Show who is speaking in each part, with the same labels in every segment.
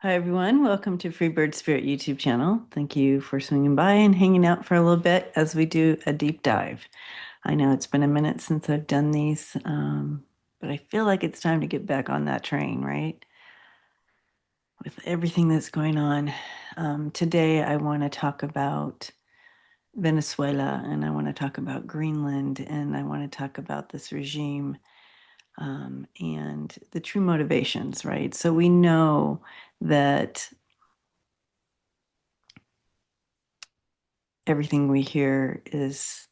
Speaker 1: Hi, everyone. Welcome to Freebird Spirit YouTube channel. Thank you for swinging by and hanging out for a little bit as we do a deep dive. I know it's been a minute since I've done these, but I feel like it's time to get back on that train, right? With everything that's going on. Today, I want to talk about Venezuela and I want to talk about Greenland and I want to talk about this regime and the true motivations, right? So we know that everything we hear is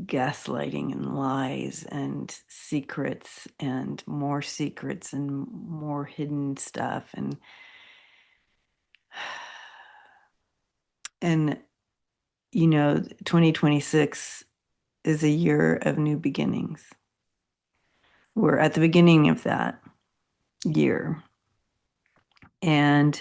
Speaker 1: gaslighting and lies and secrets and more hidden stuff and 2026 is a year of new beginnings. We're at the beginning of that year, and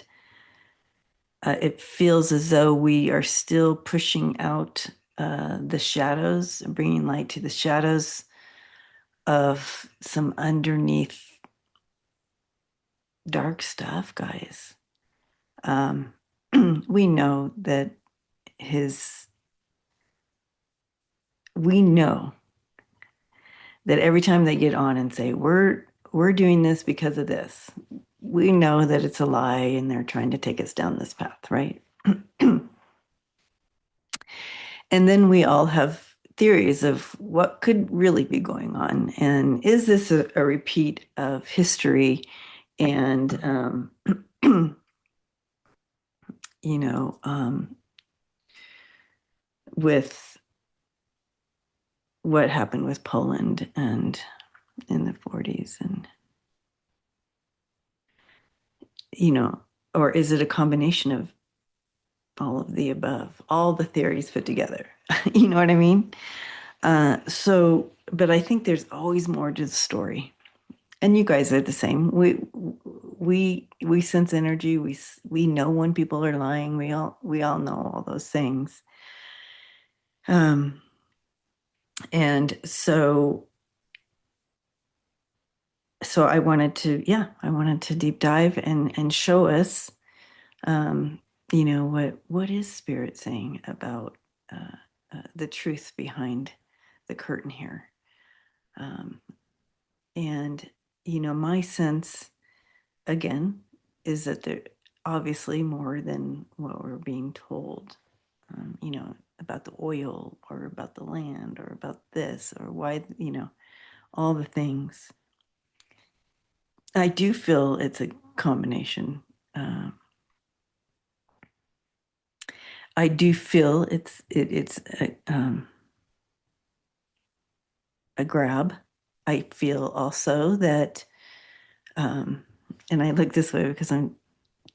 Speaker 1: it feels as though we are still pushing out the shadows, bringing light to the shadows of some underneath dark stuff, guys. Um, we know that his, we know that every time they get on and say, we're doing this because of this, we know that it's a lie and they're trying to take us down this path, right? And then we all have theories of what could really be going on. And is this a repeat of history? And, you know, with what happened with Poland and in the 40s and or is it a combination of all of the above, all the theories put together? You know what I mean? But I think there's always more to the story, and you guys are the same. We sense energy. We know when people are lying. We all know all those things. Um, and so I wanted to deep dive and show us, um, what is spirit saying about the truth behind the curtain here. Um, and my sense again is that there obviously more than what we're being told, about the oil or about the land or about this or why, all the things. I do feel it's a combination. I do feel it's a grab. I feel also that, and I look this way because I'm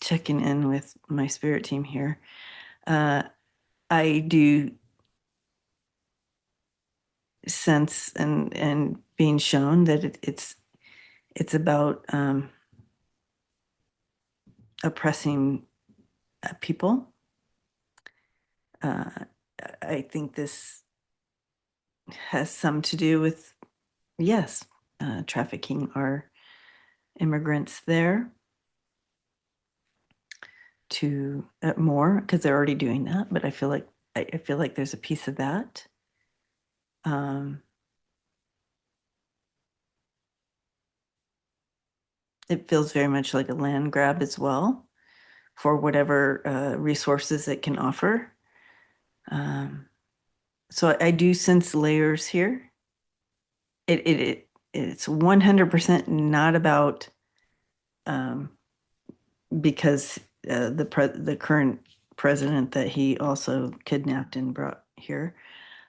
Speaker 1: checking in with my spirit team here. I do sense and being shown that it's about oppressing people. Uh, I think this has some to do with, yes, trafficking our immigrants there to more because they're already doing that. But I feel like there's a piece of that. Um, it feels very much like a land grab as well for whatever resources it can offer. Um, so I do sense layers here. It's 100% not about, um, because the current president that he also kidnapped and brought here,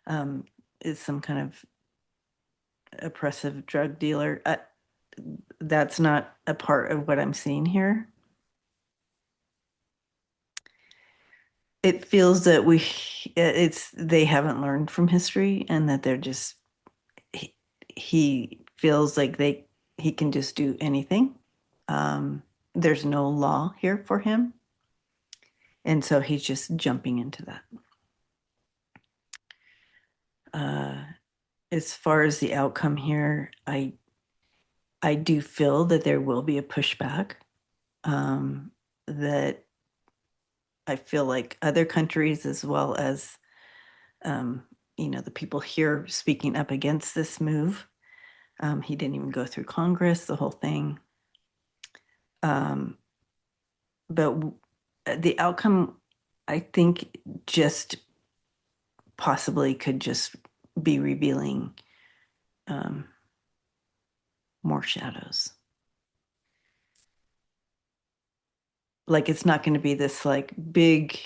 Speaker 1: um, is some kind of oppressive drug dealer. That's not a part of what I'm seeing here. It feels that it's they haven't learned from history and that they're just he feels like he can just do anything. Um, there's no law here for him, and so he's just jumping into that. Uh, as far as the outcome here, I do feel that there will be a pushback. that I feel like other countries, as well as um, the people here speaking up against this move. He didn't even go through Congress, the whole thing. Um, but the outcome, I think, just possibly could just be revealing um, more shadows. Like it's not going to be this like big,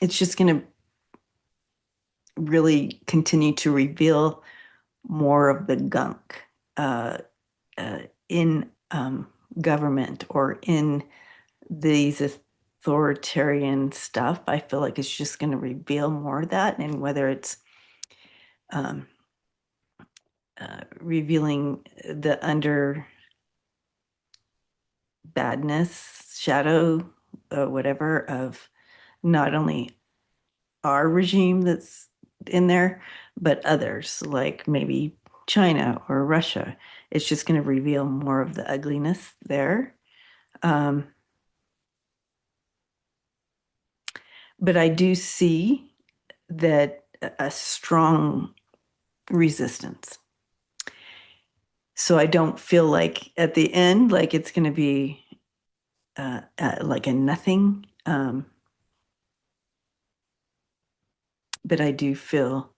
Speaker 1: it's just going to really continue to reveal more of the gunk uh, in government or in these authoritarian stuff. I feel like it's just going to reveal more of that, and whether it's um, revealing the under badness, shadow, whatever, of not only our regime that's in there, but others, like maybe China or Russia. It's just going to reveal more of the ugliness there. Um, but I do see that a strong resistance. So I don't feel like at the end, like it's going to be like a nothing. But I do feel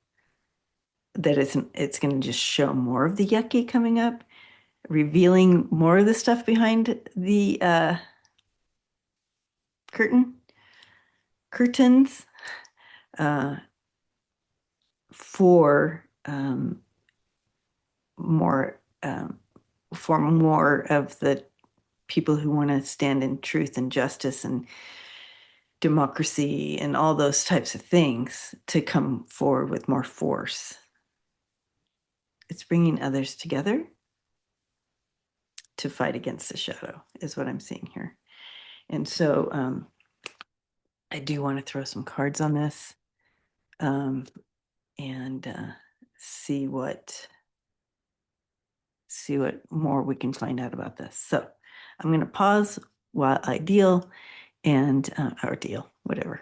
Speaker 1: that it's going to just show more of the yucky coming up, revealing more of the stuff behind the curtain curtains uh, for more for more of the people who want to stand in truth and justice and democracy and all those types of things to come forward with more force. It's bringing others together to fight against the shadow, is what I'm seeing here. And so I do want to throw some cards on this um, and see what more we can find out about this. So I'm going to pause while I deal and or deal, whatever.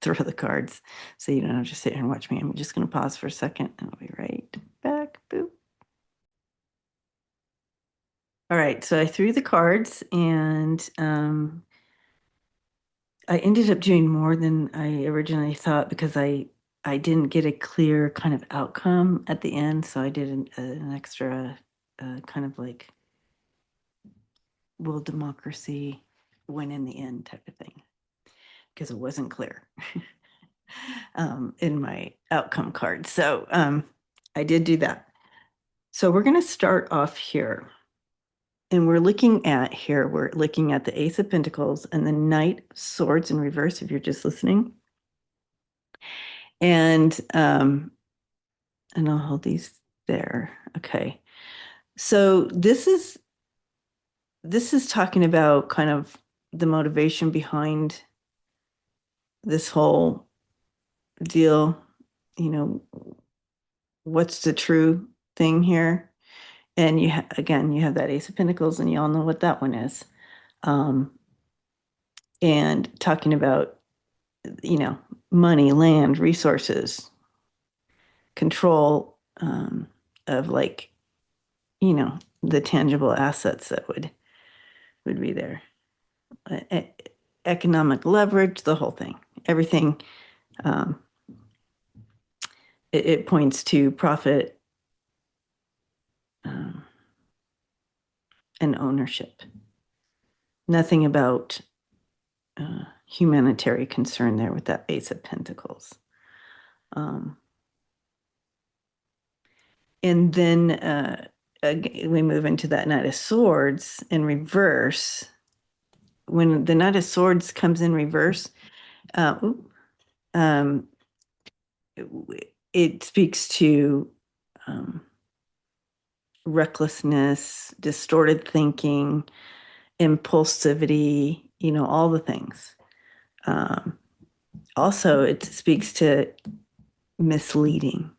Speaker 1: Throw the cards so you don't have to sit here and watch me. I'm just going to pause for a second and I'll be right back. Boop. All right, so I threw the cards and I ended up doing more than I originally thought because I didn't get a clear kind of outcome at the end, so I did an extra kind of like will democracy win in the end type of thing because it wasn't clear in my outcome card. So I did do that. So we're going to start off here. And we're looking at the Ace of Pentacles and the Knight of Swords in reverse, if you're just listening. And I'll hold these there. Okay. So this is talking about kind of the motivation behind this whole deal. You know, what's the true thing here? And again, you have that Ace of Pentacles, and you all know what that one is. And talking about, money, land, resources, control of like, the tangible assets that would be there. Economic leverage, the whole thing, everything. Um, it points to profit and ownership. Nothing about humanitarian concern there with that Ace of Pentacles. And then we move into that Knight of Swords in reverse. When the Knight of Swords comes in reverse, um, it speaks to recklessness, distorted thinking, impulsivity, all the things. Also, it speaks to misleading.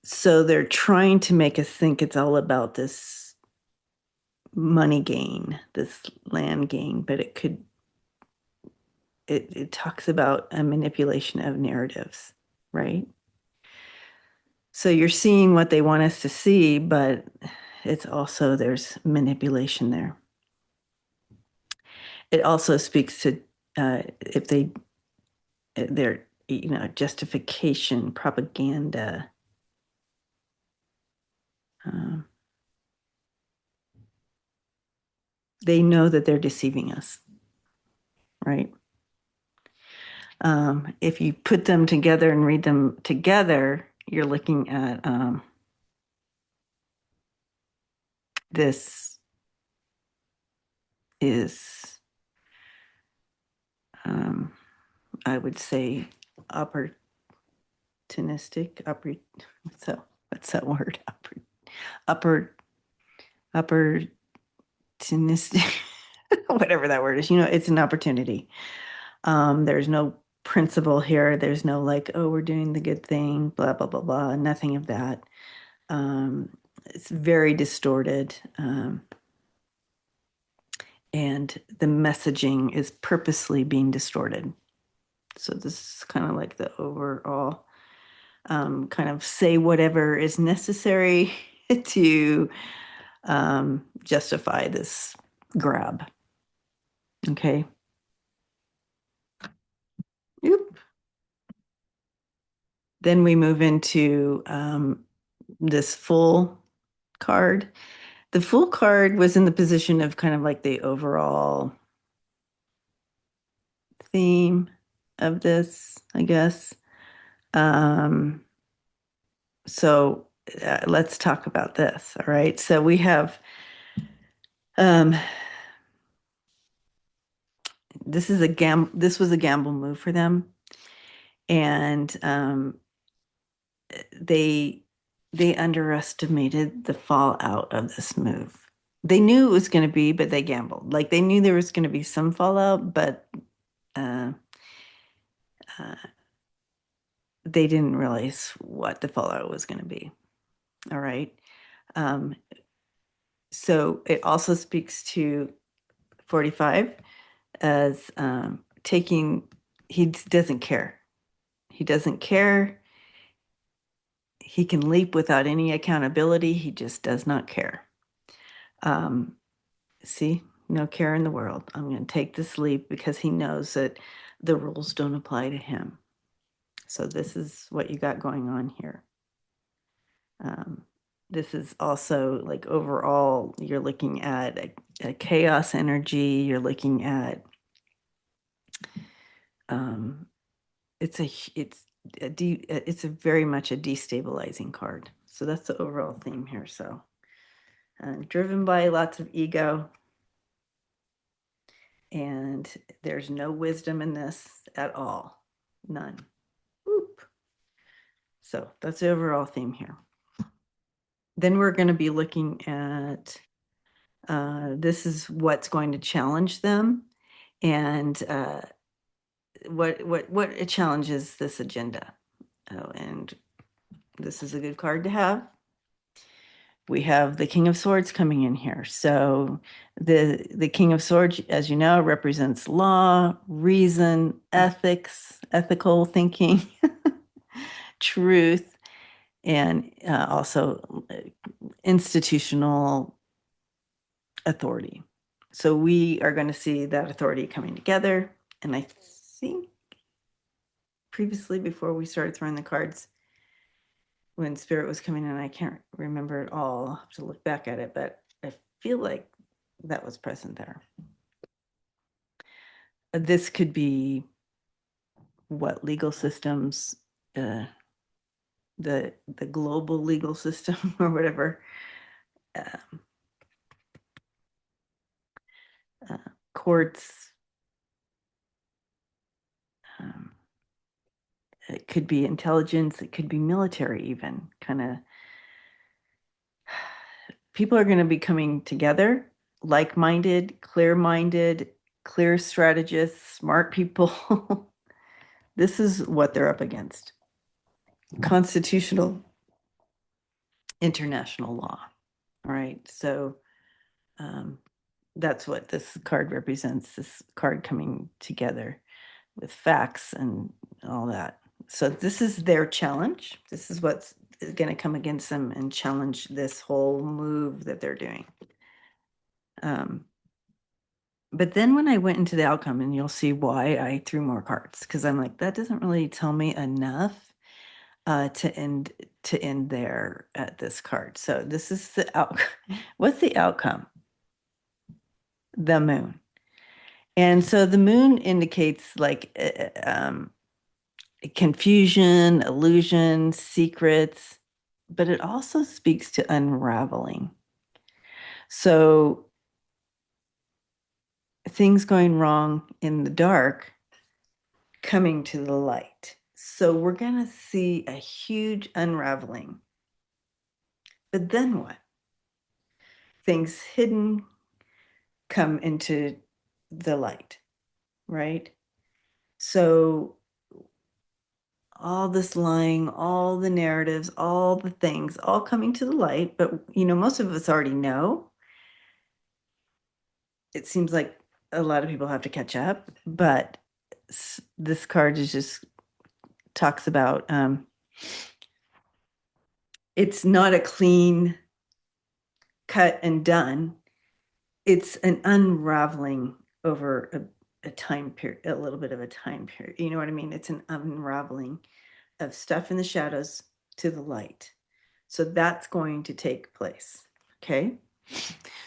Speaker 1: So they're trying to make us think it's all about this money gain, this land gain, but it talks about a manipulation of narratives, right? So you're seeing what they want us to see, but it's also there's manipulation there. It also speaks to if their justification, propaganda. Um, they know that they're deceiving us, right? If you put them together and read them together, you're looking at this is, I would say, opportunistic. What's that word? Upper, opportunistic. Whatever that word is. It's an opportunity. There's no principle here. There's no like, oh, we're doing the good thing, blah, blah, blah, blah. Nothing of that. It's very distorted. And the messaging is purposely being distorted. So this is kind of like the overall kind of say whatever is necessary to justify this grab. Okay. Yep. Then we move into this full card. The full card was in the position of kind of like the overall theme of this, I guess. Um, so let's talk about this. All right. So we have um, this was a gamble move for them, and they they underestimated the fallout of this move. They knew it was going to be, but they gambled. Like they knew there was going to be some fallout, but uh, uh, they didn't realize what the fallout was going to be. All right. Um, so it also speaks to 45 as taking, he doesn't care. He doesn't care. He can leap without any accountability. He just does not care. Um, See, no care in the world. I'm going to take this leap because he knows that the rules don't apply to him. So this is what you got going on here. This is also like overall, you're looking at a chaos energy. You're looking at it's a very much a destabilizing card. So that's the overall theme here. So driven by lots of ego, and there's no wisdom in this at all, none. Oop. So that's the overall theme here. Then we're going to be looking at this is what's going to challenge them, and what it challenges this agenda. Oh, and this is a good card to have. We have the King of Swords coming in here. So the King of Swords, as you know, represents law, reason, ethics, ethical thinking, truth, and also institutional authority. So we are going to see that authority coming together. And I think previously, before we started throwing the cards, when Spirit was coming in, I can't remember it all. I'll have to look back at it, but I feel like that was present there. This could be what legal systems, the global legal system or whatever. Courts. It could be intelligence. It could be military, even kind of. People are going to be coming together, like-minded, clear-minded, clear strategists, smart people. This is what they're up against. Constitutional international law. All right. So Um, that's what this card represents, this card coming together with facts and all that. So this is their challenge. This is what's going to come against them and challenge this whole move that they're doing. But then when I went into the outcome, and you'll see why I threw more cards, because I'm like, that doesn't really tell me enough to end there at this card. So this is the outcome. What's the outcome? The moon. And so the moon indicates like confusion, illusion, secrets, but it also speaks to unraveling. So things going wrong in the dark coming to the light. So we're going to see a huge unraveling. But then what? Things hidden come into the light, right? So all this lying, all the narratives, all the things, all coming to the light, but most of us already know. It seems like a lot of people have to catch up, but this card is just talks about it's not a clean cut and done. It's an unraveling over a time period, a little bit of a time period. You know what I mean? It's an unraveling of stuff in the shadows to the light. So that's going to take place. Okay.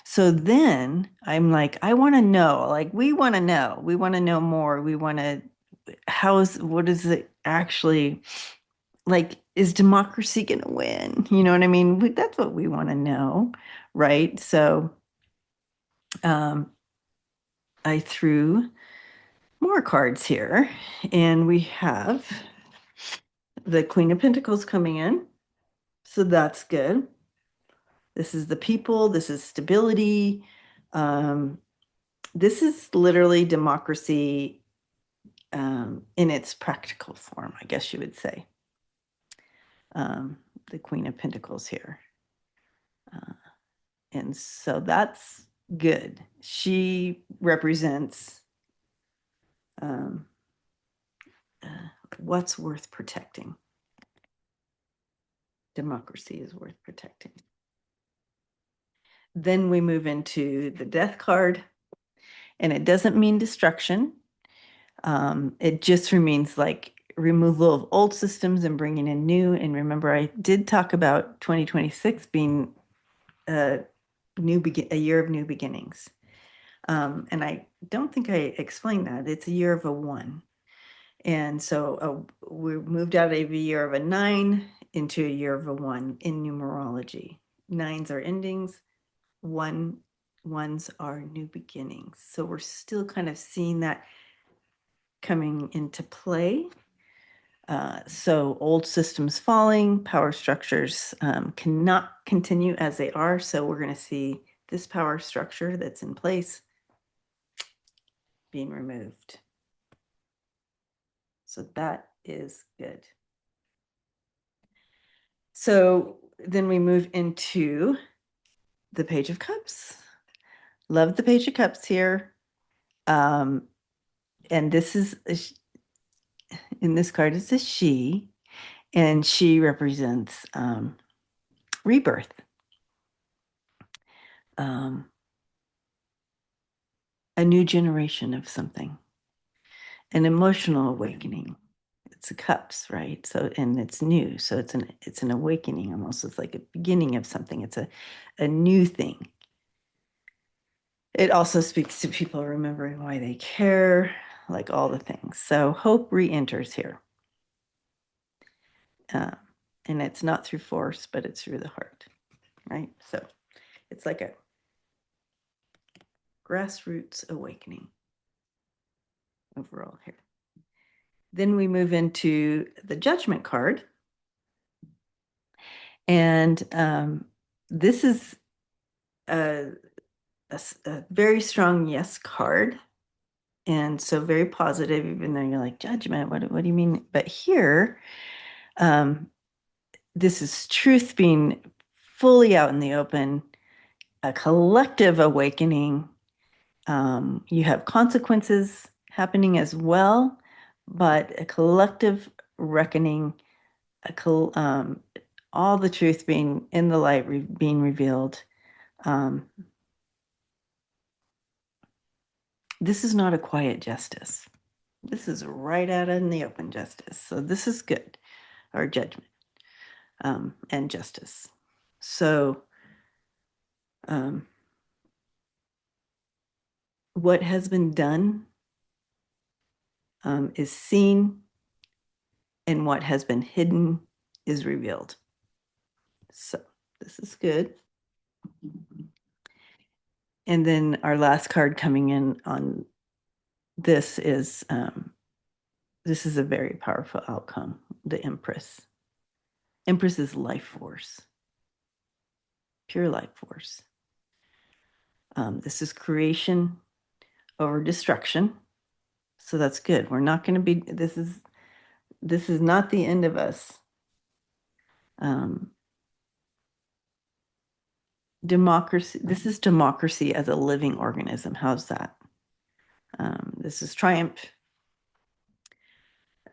Speaker 1: So then I'm like, I want to know, like, we want to know more. We want to, what is it actually like? Is democracy going to win? You know what I mean? That's what we want to know. Right. So, I threw more cards here, and we have the Queen of Pentacles coming in. So that's good. This is the people, this is stability. This is literally democracy in its practical form, I guess you would say. The Queen of Pentacles here. And so that's good. She represents what's worth protecting. Democracy is worth protecting. Then we move into the Death card, and it doesn't mean destruction. It just means like removal of old systems and bringing in new. And remember, I did talk about 2026 being a year of new beginnings. And I don't think I explained that. It's a year of a one. And so we moved out of a year of a 9 into a year of a 1 in numerology. 9s are endings, ones are new beginnings. So we're still kind of seeing that coming into play. So old systems falling, power structures cannot continue as they are. So we're going to see this power structure that's in place being removed. So that is good. So then we move into the Page of Cups. Love the Page of Cups here. And this is, in this card, it's a she, and she represents rebirth. A new generation of something, an emotional awakening. It's the cups, right? So, and it's new. So it's an awakening almost. It's like a beginning of something. It's a new thing. It also speaks to people remembering why they care, like all the things. So hope re-enters here. And it's not through force, but it's through the heart, right? So it's like a grassroots awakening overall here. Then we move into the Judgment card. And this is a very strong yes card. And so very positive, even though you're like, judgment, what do you mean? But here, this is truth being fully out in the open. a collective awakening. You have consequences happening as well, but a collective reckoning, all the truth being in the light, being revealed. Um, this is not a quiet justice. This is right out in the open justice. So this is good, or judgment, and justice. So um, what has been done is seen, and what has been hidden is revealed. So this is good. And then our last card coming in on this is a very powerful outcome. The Empress. Empress is life force, pure life force. This is creation over destruction. So that's good. We're not going to be, this is not the end of us. Democracy, this is democracy as a living organism. How's that? This is triumph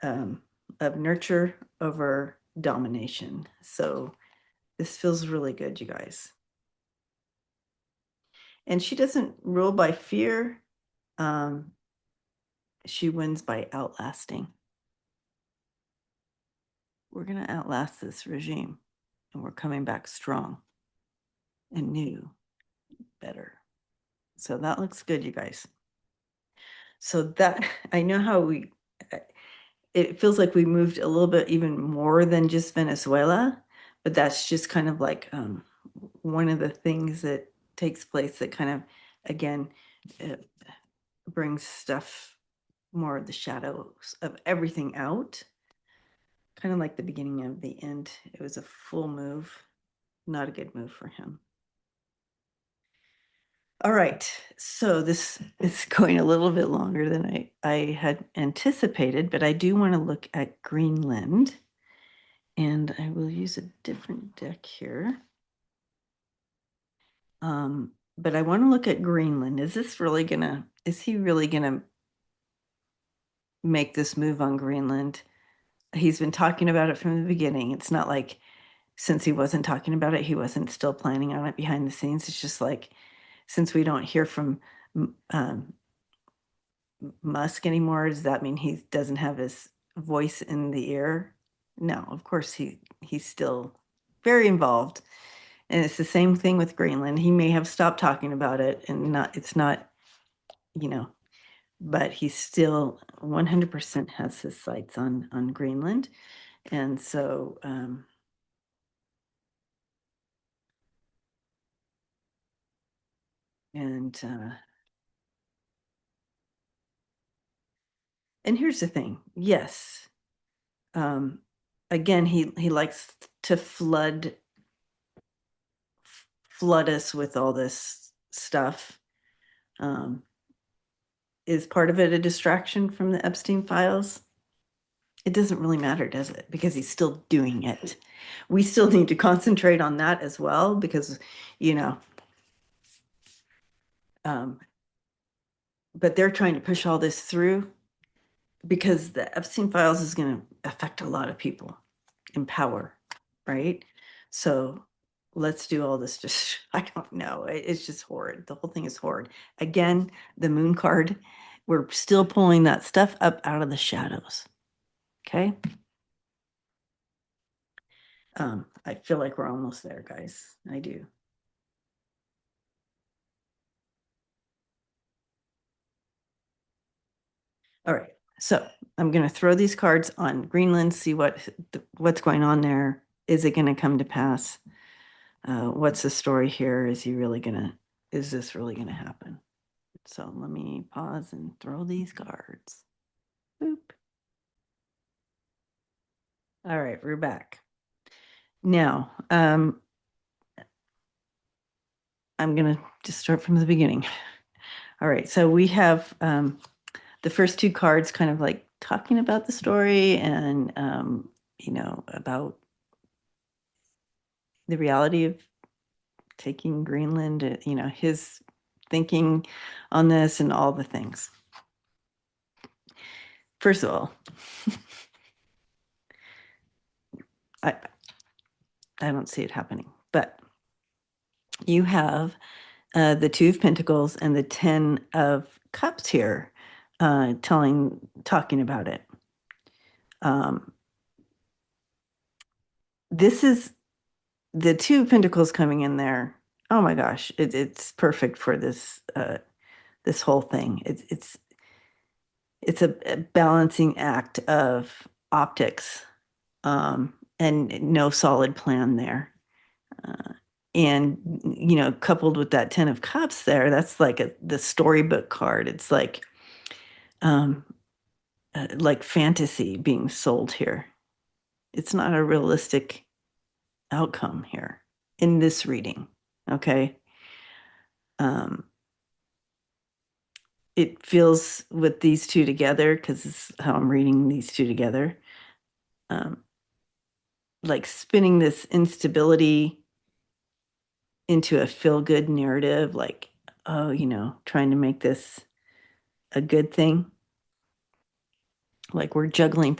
Speaker 1: of nurture over domination. So this feels really good, you guys. And she doesn't rule by fear. She wins by outlasting. We're going to outlast this regime, and we're coming back strong and new, better. So that looks good, you guys. So that, I know how it feels like we moved a little bit even more than just Venezuela, but that's just kind of like one of the things that takes place that kind of, again, brings stuff, more of the shadows of everything out. Kind of like the beginning of the end. It was a full move, not a good move for him. All right, so this is going a little bit longer than I had anticipated, but I do want to look at Greenland, and I will use a different deck here. But I want to look at Greenland. Is he really gonna make this move on Greenland? He's been talking about it from the beginning. It's not like since he wasn't talking about it, he wasn't still planning on it behind the scenes. It's just like, since we don't hear from um, Musk anymore, does that mean he doesn't have his voice in the ear? No, of course he's still very involved. And it's the same thing with Greenland. He may have stopped talking about it and it's not, you know, but he still 100% has his sights on Greenland. And so and here's the thing. Yes. Um, again, he likes to flood us with all this stuff. Is part of it a distraction from the Epstein files? It doesn't really matter, does it? Because he's still doing it. We still need to concentrate on that as well, because, you know, but they're trying to push all this through because the Epstein files is going to affect a lot of people in power, right? So let's do all this. Just, I don't know. It's just horrid. The whole thing is horrid. Again, the moon card, we're still pulling that stuff up out of the shadows. Okay. I feel like we're almost there, guys. I do. All right. So I'm going to throw these cards on Greenland, see what's going on there. Is it going to come to pass? What's the story here? Is this really going to happen? So let me pause and throw these cards. Boop. All right, we're back. Now, I'm going to just start from the beginning. All right, so we have the first two cards kind of like talking about the story and, about the reality of taking Greenland, his thinking on this and all the things. First of all, I don't see it happening, but you have the Two of Pentacles and the Ten of Cups here, talking about it. This is the Two of Pentacles coming in there. Oh my gosh, it's perfect for this whole thing. It's a balancing act of optics, and no solid plan there. And coupled with that Ten of Cups there, that's like the storybook card. It's like fantasy being sold here. It's not a realistic outcome here in this reading. Okay. It feels with these two together, because it's how I'm reading these two together, like spinning this instability into a feel-good narrative, like, oh, trying to make this a good thing. Like we're juggling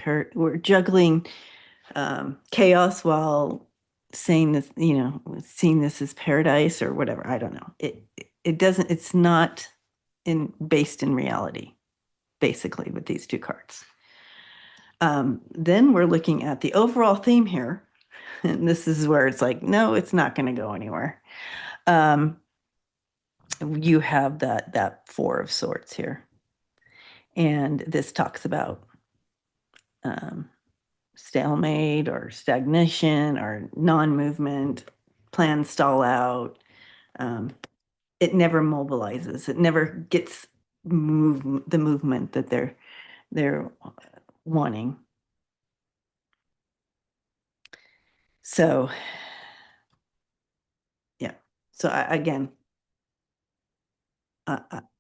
Speaker 1: chaos while saying this, seeing this as paradise or whatever. I don't know. It doesn't. It's not based in reality, basically, with these two cards. Then we're looking at the overall theme here, and this is where it's like, no, it's not going to go anywhere. You have that Four of Swords here, and this talks about stalemate or stagnation or non-movement, plans stall out. It never mobilizes. It never gets the movement that they're wanting. So, yeah. So again,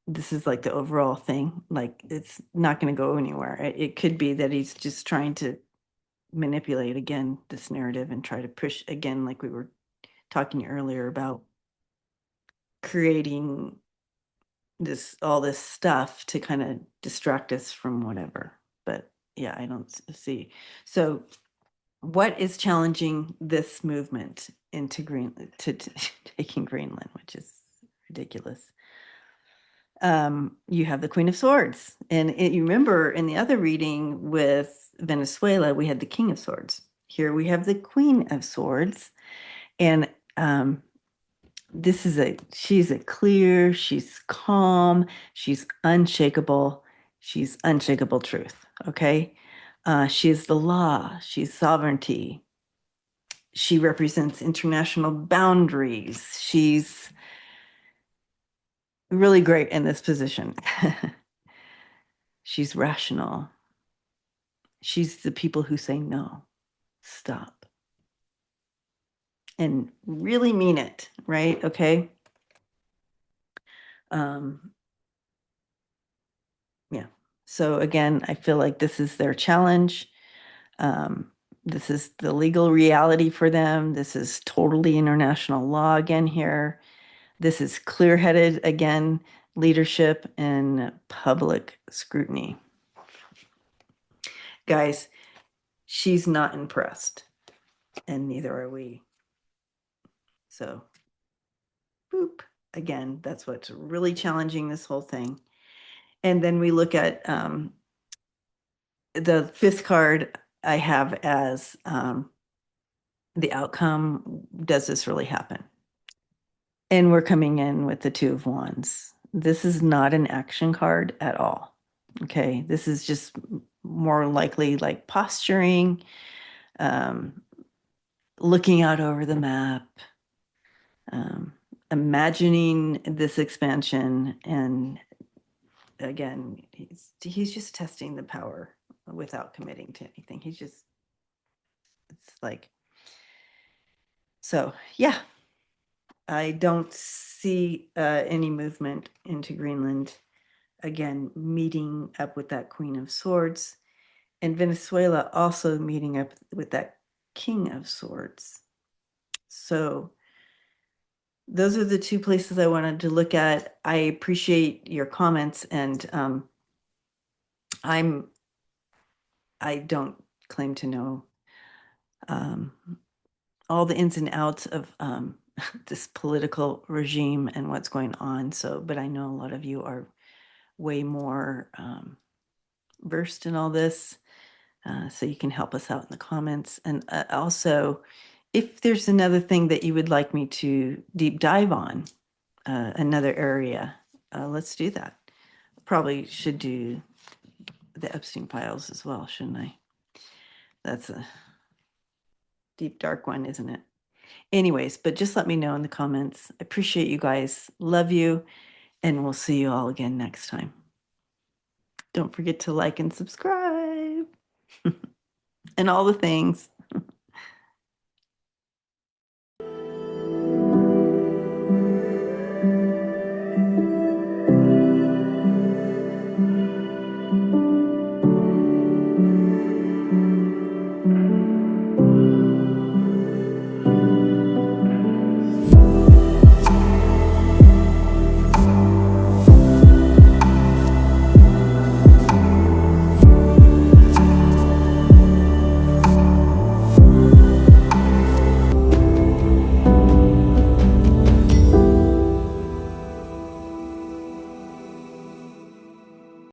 Speaker 1: this is like the overall thing. Like it's not going to go anywhere. It could be that he's just trying to manipulate again this narrative and try to push again, like we were talking earlier about creating all this stuff to kind of distract us from whatever. But yeah, I don't see. So what is challenging this movement into to taking Greenland, which is ridiculous? You have the Queen of Swords, and you remember in the other reading with Venezuela, we had the King of Swords. Here we have the Queen of Swords, and she's clear, she's calm, she's unshakable, she's unshakable truth. Okay, she is the law, she's sovereignty. She represents international boundaries. She's really great in this position. She's rational. She's the people who say no, stop, and really mean it, right? Okay. Yeah. So again, I feel like this is their challenge. This is the legal reality for them. This is totally international law again here. This is clear-headed again, leadership and public scrutiny. Guys, she's not impressed, and neither are we. So, boop. Again, that's what's really challenging this whole thing. And then we look at the fifth card I have as the outcome. Does this really happen? And we're coming in with the Two of Wands. This is not an action card at all. Okay, this is just more likely like posturing, looking out over the map, imagining this expansion, and again, he's just testing the power without committing to anything. It's like, so yeah, I don't see any movement into Greenland. Again, meeting up with that Queen of Swords, and Venezuela also meeting up with that King of Swords. So those are the two places I wanted to look at. I appreciate your comments, and I'm I don't claim to know um, all the ins and outs of this political regime and what's going on. So, but I know a lot of you are way more versed in all this. So you can help us out in the comments. And also, if there's another thing that you would like me to deep dive on, another area, let's do that. Probably should do the Epstein files as well, shouldn't I? That's a deep, dark one, isn't it? Anyways, but just let me know in the comments. I appreciate you guys. Love you. And we'll see you all again next time. Don't forget to like and subscribe and all the things.